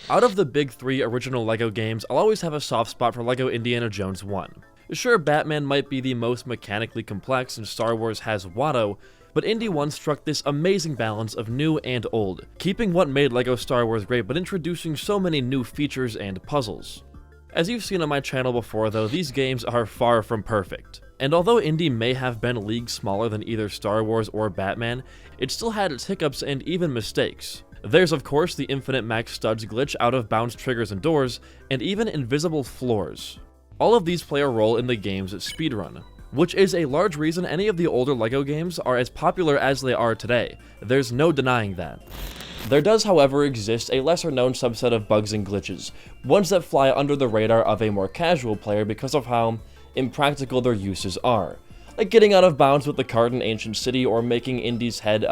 Out of the big three original LEGO games, I'll always have a soft spot for LEGO Indiana Jones 1. Sure, Batman might be the most mechanically complex and Star Wars has Watto, but Indy 1 struck this amazing balance of new and old, keeping what made LEGO Star Wars great but introducing so many new features and puzzles. As you've seen on my channel before though, these games are far from perfect. And although Indy may have been leagues smaller than either Star Wars or Batman, it still had its hiccups and even mistakes. There's of course the infinite max studs glitch, out of bounds triggers and doors, and even invisible floors. All of these play a role in the game's speedrun, which is a large reason any of the older LEGO games are as popular as they are today. There's no denying that. There does, however, exist a lesser-known subset of bugs and glitches, ones that fly under the radar of a more casual player because of how impractical their uses are, like getting out of bounds with the cart in Ancient City or making Indy's head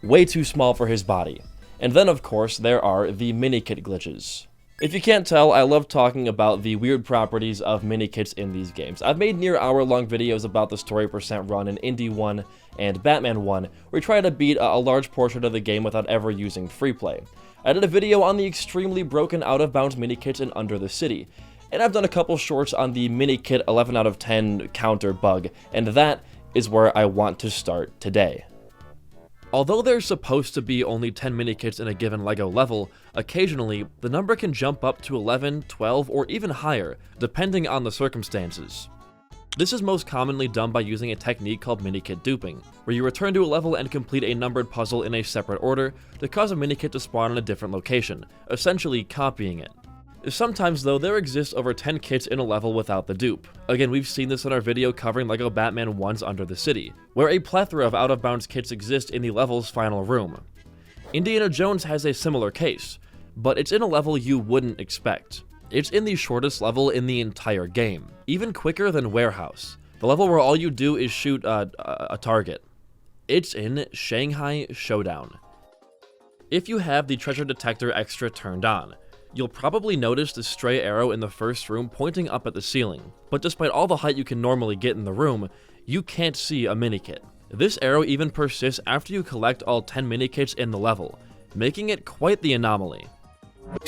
way too small for his body. And then, of course, there are the Minikit glitches. If you can't tell, I love talking about the weird properties of Minikits in these games. I've made near hour-long videos about the story percent run in Indy 1 and Batman 1, where we try to beat a large portion of the game without ever using free play. I did a video on the extremely broken out-of-bounds Minikits in Under the City, and I've done a couple shorts on the Minikit 11 out of 10 counter bug, and that is where I want to start today. Although there's supposed to be only 10 Minikits in a given LEGO level, occasionally, the number can jump up to 11, 12, or even higher, depending on the circumstances. This is most commonly done by using a technique called Minikit duping, where you return to a level and complete a numbered puzzle in a separate order to cause a Minikit to spawn in a different location, essentially copying it. Sometimes though, there exists over 10 kits in a level without the dupe. Again, we've seen this in our video covering LEGO Batman 1's Under the City, where a plethora of out-of-bounds kits exist in the level's final room. Indiana Jones has a similar case, but it's in a level you wouldn't expect. It's in the shortest level in the entire game, even quicker than Warehouse, the level where all you do is shoot a target. It's in Shanghai Showdown. If you have the treasure detector extra turned on, you'll probably notice the stray arrow in the first room pointing up at the ceiling, but despite all the height you can normally get in the room, you can't see a Minikit. This arrow even persists after you collect all 10 Minikits in the level, making it quite the anomaly.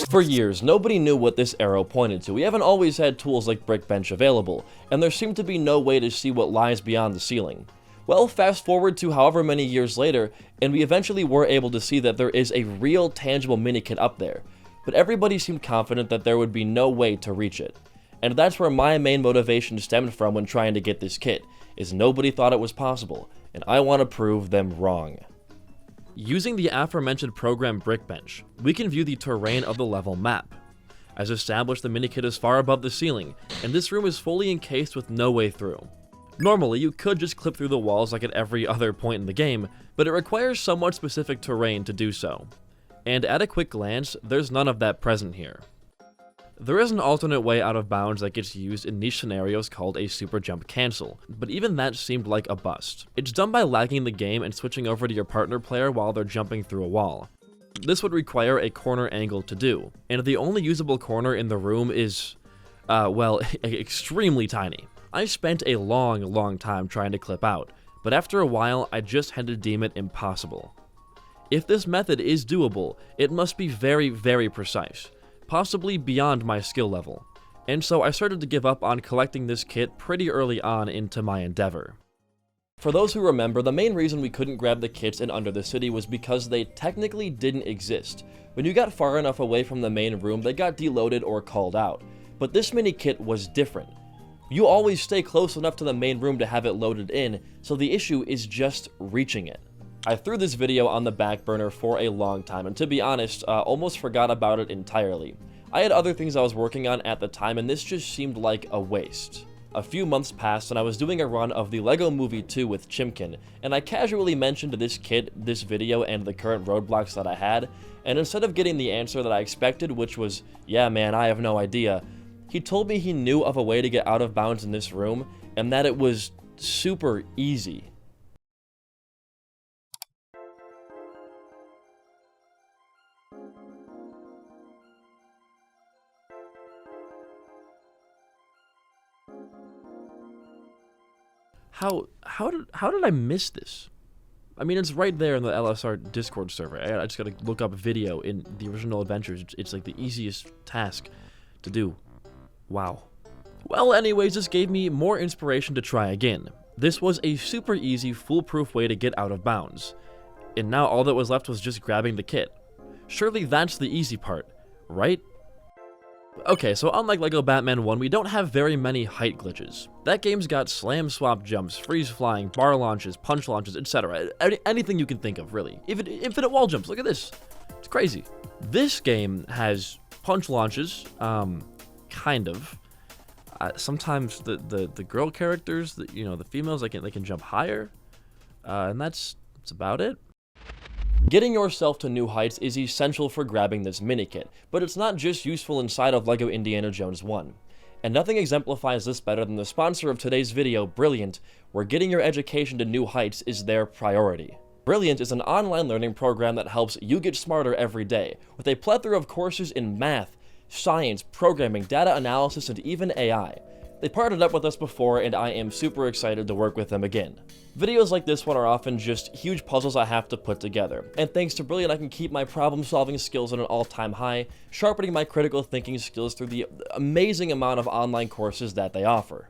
For years, nobody knew what this arrow pointed to. We haven't always had tools like Brickbench available, and there seemed to be no way to see what lies beyond the ceiling. Well, fast forward to however many years later, and we eventually were able to see that there is a real tangible Minikit up there, but everybody seemed confident that there would be no way to reach it. And that's where my main motivation stemmed from when trying to get this kit, is nobody thought it was possible, and I want to prove them wrong. Using the aforementioned program Brickbench, we can view the terrain of the level map. As established, the Minikit is far above the ceiling, and this room is fully encased with no way through. Normally, you could just clip through the walls like at every other point in the game, but it requires somewhat specific terrain to do so. And at a quick glance, there's none of that present here. There is an alternate way out of bounds that gets used in niche scenarios called a super jump cancel, but even that seemed like a bust. It's done by lagging the game and switching over to your partner player while they're jumping through a wall. This would require a corner angle to do, and the only usable corner in the room is, well, extremely tiny. I spent a long time trying to clip out, but after a while, I just had to deem it impossible. If this method is doable, it must be very precise, possibly beyond my skill level, and so I started to give up on collecting this kit pretty early on into my endeavor. For those who remember, the main reason we couldn't grab the kits in Under the City was because they technically didn't exist. When you got far enough away from the main room, they got deloaded or called out, but this mini kit was different. You always stay close enough to the main room to have it loaded in, so the issue is just reaching it. I threw this video on the back burner for a long time, and to be honest, almost forgot about it entirely. I had other things I was working on at the time, and this just seemed like a waste. A few months passed, and I was doing a run of the LEGO Movie 2 with Chimkin, and I casually mentioned this kit, this video, and the current roadblocks that I had, and instead of getting the answer that I expected, which was, yeah man, I have no idea, he told me he knew of a way to get out of bounds in this room, and that it was super easy. How did I miss this? I mean, it's right there in the LSR Discord server. I just gotta look up video in the original adventures. It's like the easiest task to do. Wow. Well, anyways, this gave me more inspiration to try again. This was a super easy, foolproof way to get out of bounds. And now all that was left was just grabbing the kit. Surely that's the easy part, right? Okay, so unlike LEGO Batman 1, we don't have very many height glitches. That game's got slam swap jumps, freeze flying, bar launches, punch launches, etc. Anything you can think of, really. Even infinite wall jumps, look at this. It's crazy. This game has punch launches, kind of. Sometimes the girl characters, the females, they can jump higher, and that's about it. Getting yourself to new heights is essential for grabbing this Minikit, but it's not just useful inside of LEGO Indiana Jones 1. And nothing exemplifies this better than the sponsor of today's video, Brilliant, where getting your education to new heights is their priority. Brilliant is an online learning program that helps you get smarter every day, with a plethora of courses in math, science, programming, data analysis, and even AI. They partnered up with us before, and I am super excited to work with them again. Videos like this one are often just huge puzzles I have to put together, and thanks to Brilliant I can keep my problem-solving skills at an all-time high, sharpening my critical thinking skills through the amazing amount of online courses that they offer.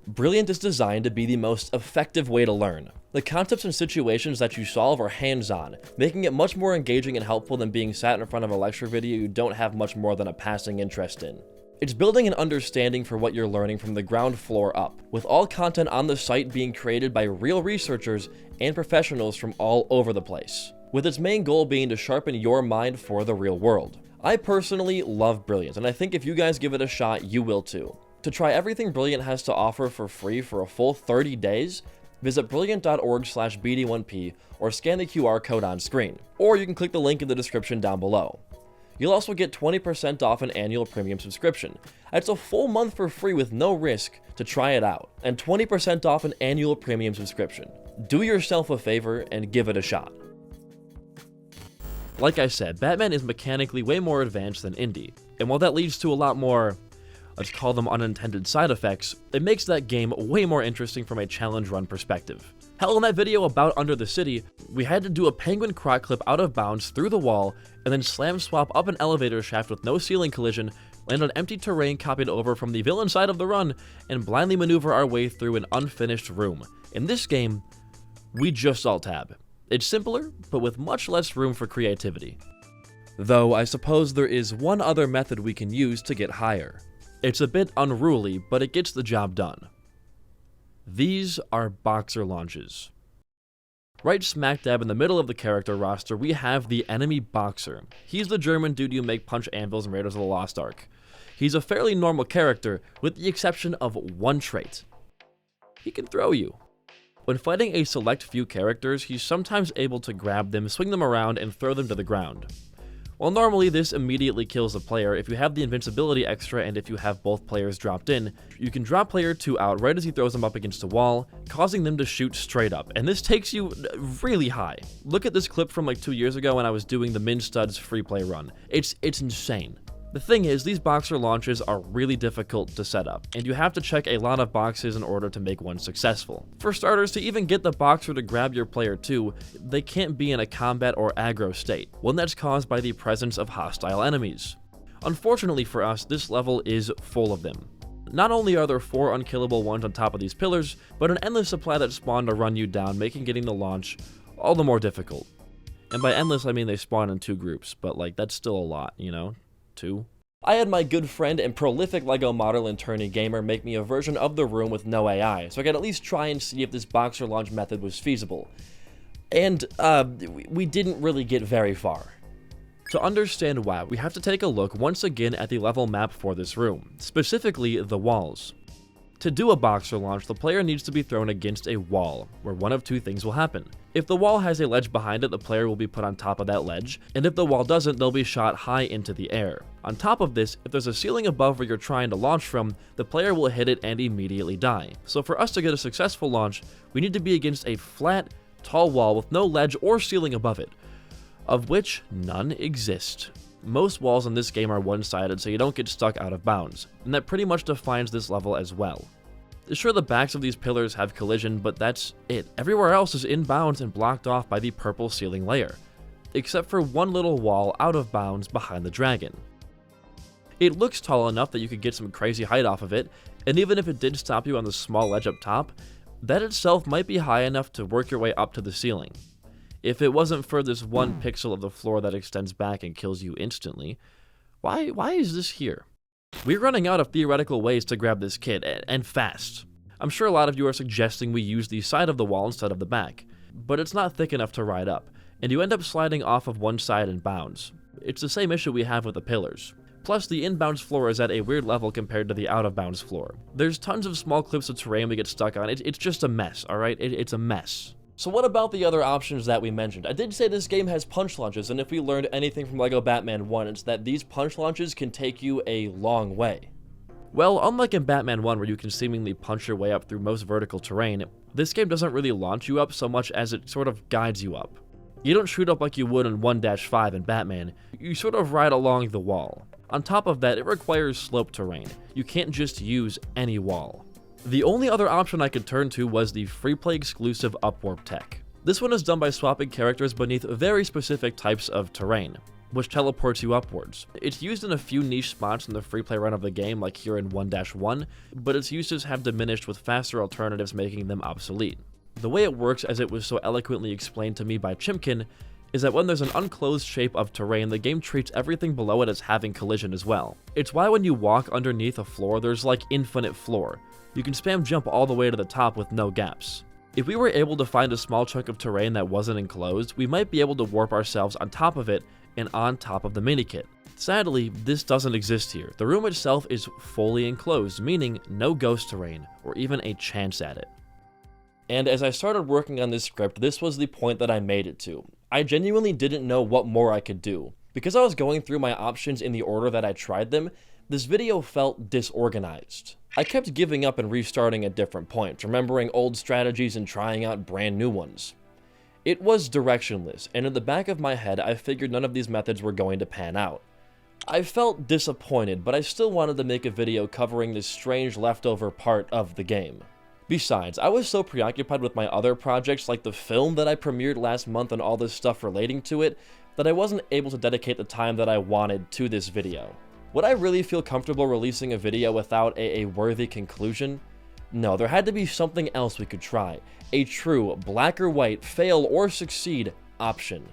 Brilliant is designed to be the most effective way to learn. The concepts and situations that you solve are hands-on, making it much more engaging and helpful than being sat in front of a lecture video you don't have much more than a passing interest in. It's building an understanding for what you're learning from the ground floor up, with all content on the site being created by real researchers and professionals from all over the place, with its main goal being to sharpen your mind for the real world. I personally love Brilliant, and I think if you guys give it a shot, you will too. To try everything Brilliant has to offer for free for a full 30 days, visit brilliant.org/BD1P or scan the QR code on screen, or you can click the link in the description down below. You'll also get 20% off an annual premium subscription. That's a full month for free with no risk to try it out, and 20% off an annual premium subscription. Do yourself a favor and give it a shot. Like I said, Batman is mechanically way more advanced than Indy, and while that leads to a lot more, let's call them unintended side effects, it makes that game way more interesting from a challenge run perspective. Hell, in that video about Under the City, we had to do a penguin croc clip out of bounds through the wall, and then slam swap up an elevator shaft with no ceiling collision, land on empty terrain copied over from the villain side of the run, and blindly maneuver our way through an unfinished room. In this game, we just alt-tab. It's simpler, but with much less room for creativity. Though, I suppose there is one other method we can use to get higher. It's a bit unruly, but it gets the job done. These are boxer launches. Right smack dab in the middle of the character roster, we have the enemy boxer. He's the German dude you make punch anvils in Raiders of the Lost Ark. He's a fairly normal character, with the exception of one trait. He can throw you. When fighting a select few characters, he's sometimes able to grab them, swing them around, and throw them to the ground. While normally this immediately kills the player, if you have the invincibility extra and if you have both players dropped in, you can drop player 2 out right as he throws them up against a wall, causing them to shoot straight up, and this takes you really high. Look at this clip from like 2 years ago when I was doing the Min Studs free play run. It's insane. The thing is, these boxer launches are really difficult to set up, and you have to check a lot of boxes in order to make one successful. For starters, to even get the boxer to grab your player 2, they can't be in a combat or aggro state, one that's caused by the presence of hostile enemies. Unfortunately for us, this level is full of them. Not only are there 4 unkillable ones on top of these pillars, but an endless supply that spawn to run you down, making getting the launch all the more difficult. And by endless, I mean they spawn in 2 groups, but like that's still a lot, you know? 2. I had my good friend and prolific LEGO model and tourney gamer make me a version of the room with no AI, so I could at least try and see if this boxer launch method was feasible. And, we didn't really get very far. To understand why, we have to take a look once again at the level map for this room, specifically the walls. To do a boxer launch, the player needs to be thrown against a wall, where one of 2 things will happen. If the wall has a ledge behind it, the player will be put on top of that ledge, and if the wall doesn't, they'll be shot high into the air. On top of this, if there's a ceiling above where you're trying to launch from, the player will hit it and immediately die. So for us to get a successful launch, we need to be against a flat, tall wall with no ledge or ceiling above it, of which none exist. Most walls in this game are one-sided, so you don't get stuck out of bounds, and that pretty much defines this level as well. Sure, the backs of these pillars have collision, but that's it. Everywhere else is in bounds and blocked off by the purple ceiling layer, except for one little wall out of bounds behind the dragon. It looks tall enough that you could get some crazy height off of it, and even if it did stop you on the small ledge up top, that itself might be high enough to work your way up to the ceiling. If it wasn't for this one pixel of the floor that extends back and kills you instantly, why is this here? We're running out of theoretical ways to grab this kid, and fast. I'm sure a lot of you are suggesting we use the side of the wall instead of the back, but it's not thick enough to ride up, and you end up sliding off of one side in bounds. It's the same issue we have with the pillars. Plus, the inbounds floor is at a weird level compared to the out-of-bounds floor. There's tons of small clips of terrain we get stuck on. It's just a mess, alright? It's a mess. So what about the other options that we mentioned? I did say this game has punch launches, and if we learned anything from LEGO Batman 1, it's that these punch launches can take you a long way. Well, unlike in Batman 1 where you can seemingly punch your way up through most vertical terrain, this game doesn't really launch you up so much as it sort of guides you up. You don't shoot up like you would in 1-5 in Batman, you sort of ride along the wall. On top of that, it requires slope terrain. You can't just use any wall. The only other option I could turn to was the free-play exclusive upwarp tech. This one is done by swapping characters beneath very specific types of terrain, which teleports you upwards. It's used in a few niche spots in the free-play run of the game, like here in 1-1, but its uses have diminished with faster alternatives making them obsolete. The way it works, as it was so eloquently explained to me by Chimkin, is that when there's an unclosed shape of terrain, the game treats everything below it as having collision as well. It's why when you walk underneath a floor, there's like infinite floor. You can spam jump all the way to the top with no gaps. If we were able to find a small chunk of terrain that wasn't enclosed, we might be able to warp ourselves on top of it and on top of the Minikit. Sadly, this doesn't exist here. The room itself is fully enclosed, meaning no ghost terrain, or even a chance at it. And as I started working on this script, this was the point that I made it to. I genuinely didn't know what more I could do. Because I was going through my options in the order that I tried them, this video felt disorganized. I kept giving up and restarting at different points, remembering old strategies and trying out brand new ones. It was directionless, and in the back of my head, I figured none of these methods were going to pan out. I felt disappointed, but I still wanted to make a video covering this strange leftover part of the game. Besides, I was so preoccupied with my other projects like the film that I premiered last month and all this stuff relating to it, that I wasn't able to dedicate the time that I wanted to this video. Would I really feel comfortable releasing a video without a worthy conclusion? No, there had to be something else we could try. A true, black or white, fail or succeed option.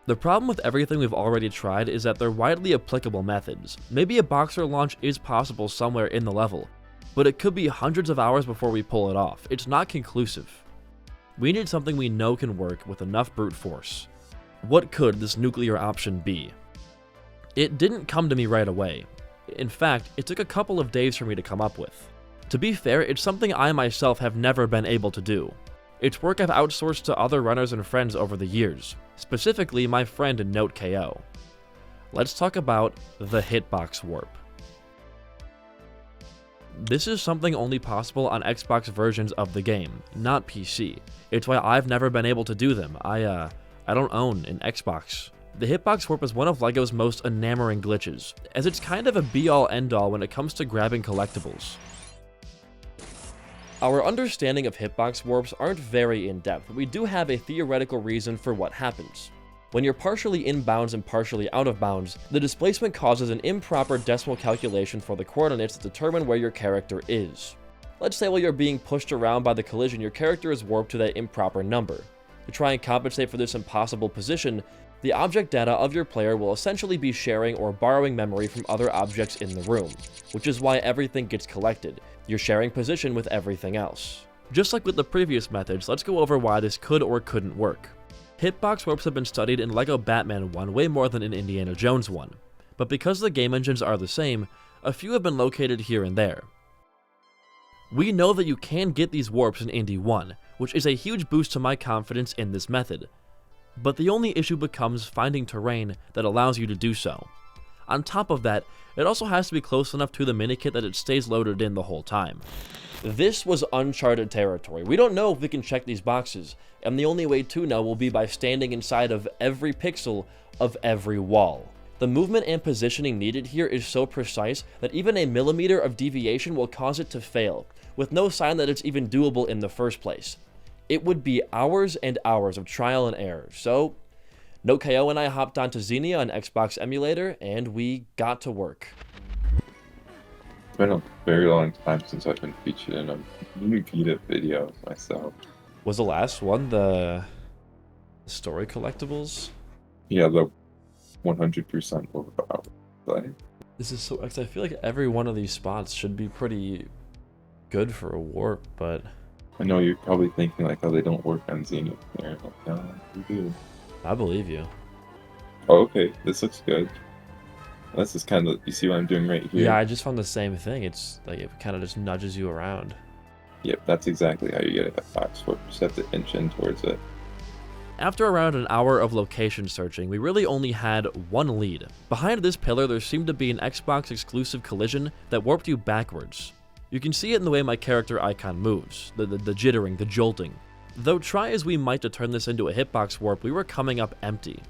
The problem with everything we've already tried is that they're widely applicable methods. Maybe a boxer launch is possible somewhere in the level, but it could be hundreds of hours before we pull it off. It's not conclusive. We need something we know can work with enough brute force. What could this nuclear option be? It didn't come to me right away. In fact, it took a couple of days for me to come up with. To be fair, it's something I myself have never been able to do. It's work I've outsourced to other runners and friends over the years, specifically my friend NoteKO. Let's talk about the hitbox warp. This is something only possible on Xbox versions of the game, not PC. It's why I've never been able to do them. I don't own an Xbox. The hitbox warp is one of LEGO's most enamoring glitches, as it's kind of a be-all end-all when it comes to grabbing collectibles. Our understanding of hitbox warps aren't very in-depth, but we do have a theoretical reason for what happens. When you're partially in bounds and partially out of bounds, the displacement causes an improper decimal calculation for the coordinates that determine where your character is. Let's say while you're being pushed around by the collision, your character is warped to that improper number. To try and compensate for this impossible position, the object data of your player will essentially be sharing or borrowing memory from other objects in the room, which is why everything gets collected. You're sharing position with everything else. Just like with the previous methods, let's go over why this could or couldn't work. Hitbox warps have been studied in LEGO Batman 1 way more than in Indiana Jones 1, but because the game engines are the same, a few have been located here and there. We know that you can get these warps in Indy 1, which is a huge boost to my confidence in this method. But the only issue becomes finding terrain that allows you to do so. On top of that, it also has to be close enough to the Minikit that it stays loaded in the whole time. This was uncharted territory. We don't know if we can check these boxes, and the only way to know will be by standing inside of every pixel of every wall. The movement and positioning needed here is so precise that even a millimeter of deviation will cause it to fail, with no sign that it's even doable in the first place. It would be hours and hours of trial and error, so No KO and I hopped onto Xenia, an Xbox emulator, and we got to work. It's been a very long time since I've been featured in a Minikit video myself. Was the last one the story collectibles? Yeah, the 100% overpowered play. This is so, I feel like every one of these spots should be pretty good for a warp, but I know you're probably thinking like, oh, they don't work on Xenia. Like, no, we do. I believe you. Oh, okay, this looks good. This is kind of, you see what I'm doing right here? Yeah, I just found the same thing. It's like it kind of just nudges you around. Yep, that's exactly how you get it at box warp. You just have to inch in towards it. After around an hour of location searching, we really only had one lead. Behind this pillar, there seemed to be an Xbox exclusive collision that warped you backwards. You can see it in the way my character icon moves, the jittering, the jolting. Though try as we might to turn this into a hitbox warp, we were coming up empty.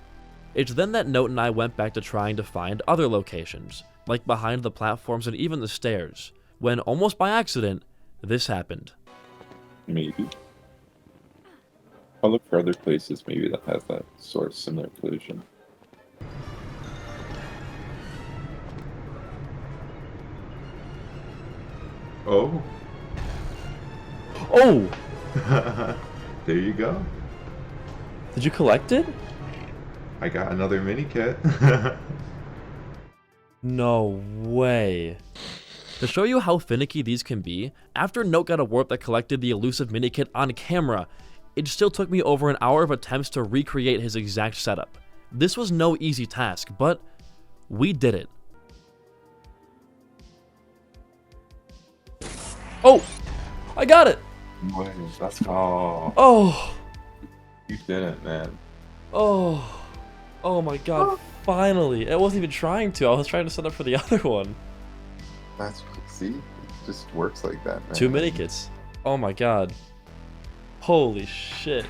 It's then that Note and I went back to trying to find other locations, like behind the platforms and even the stairs, when almost by accident, this happened. Maybe. I'll look for other places maybe that has that sort of similar collision. Oh. Oh! There you go. Did you collect it? I got another mini kit. No way. To show you how finicky these can be, after Note got a warp that collected the elusive minikit on camera, it still took me over an hour of attempts to recreate his exact setup. This was no easy task, but we did it. Oh! I got it! Boy, let's go. Oh! You did it, man. Oh! Oh my god, finally! I wasn't even trying to, I was trying to set up for the other one. That's, see? It just works like that, man. 2 minikits. Oh my god. Holy shit.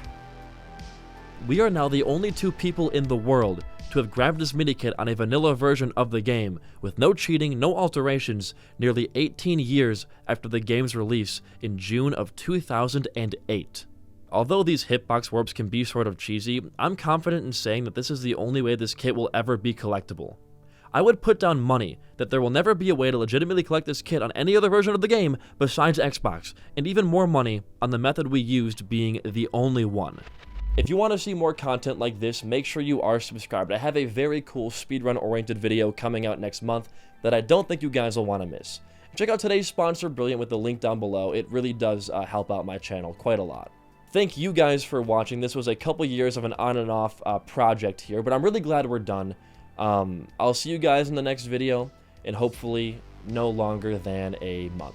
We are now the only 2 people in the world to have grabbed this minikit on a vanilla version of the game, with no cheating, no alterations, nearly 18 years after the game's release in June of 2008. Although these hitbox warps can be sort of cheesy, I'm confident in saying that this is the only way this kit will ever be collectible. I would put down money that there will never be a way to legitimately collect this kit on any other version of the game besides Xbox, and even more money on the method we used being the only one. If you want to see more content like this, make sure you are subscribed. I have a very cool speedrun-oriented video coming out next month that I don't think you guys will want to miss. Check out today's sponsor, Brilliant, with the link down below. It really does help out my channel quite a lot. Thank you guys for watching. This was a couple years of an on and off project here, but I'm really glad we're done. I'll see you guys in the next video, and hopefully no longer than a month.